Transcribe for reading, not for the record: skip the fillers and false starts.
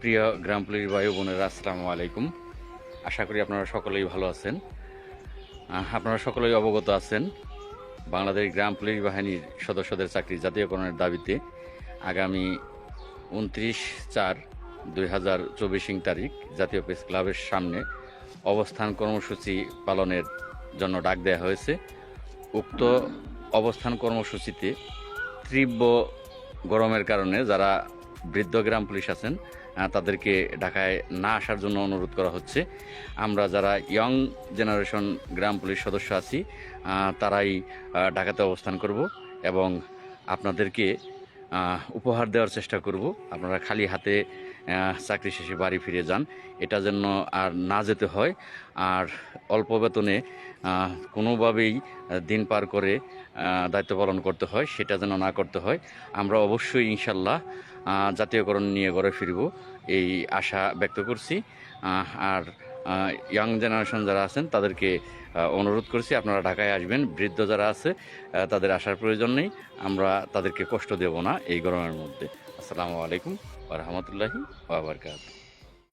প্রিয় গ্রাম পুলিশ ভাই ও বোনেরা, আসসালামু আলাইকুম। আশা করি আপনারা সকলেই ভালো আছেন। আপনারা সকলেই অবগত আছেন, বাংলাদেশ গ্রাম পুলিশ বাহিনীর সদস্যদের চাকরি জাতীয়করণের দাবিতে আগামী 29/4/2024 তারিখ জাতীয় প্রেস ক্লাবের সামনে অবস্থান কর্মসূচি পালনের জন্য ডাক দেওয়া হয়েছে। উক্ত অবস্থান কর্মসূচিতে তীব্র গরমের কারণে যারা বৃদ্ধ গ্রাম পুলিশ আছেন তাদেরকে ঢাকায় না আসার জন্য অনুরোধ করা হচ্ছে। আমরা যারা ইয়ং জেনারেশন গ্রাম পুলিশ সদস্য আছি তারাই ঢাকাতে অবস্থান করব এবং আপনাদেরকে উপহার দেওয়ার চেষ্টা করব। আপনারা খালি হাতে চাকরি শেষে বাড়ি ফিরে যান, এটা যেন আর না যেতে হয়। আর অল্প বেতনে কোনোভাবেই দিন পার করে দায়িত্ব পালন করতে হয়, সেটা যেন না করতে হয়। আমরা অবশ্যই ইনশাল্লাহ জাতীয়করণ নিয়ে ঘরে ফিরব, এই আশা ব্যক্ত করছি। আর ইয়াং জেনারেশন যারা আছেন তাদেরকে অনুরোধ করছি আপনারা ঢাকায় আসবেন। বৃদ্ধ যারা আছে তাদের আসার প্রয়োজন নেই, আমরা তাদেরকে কষ্ট দেব না এই গরমের মধ্যে। আসসালামু আলাইকুম ওয়া রাহমাতুল্লাহি ওয়া বারাকাতুহু।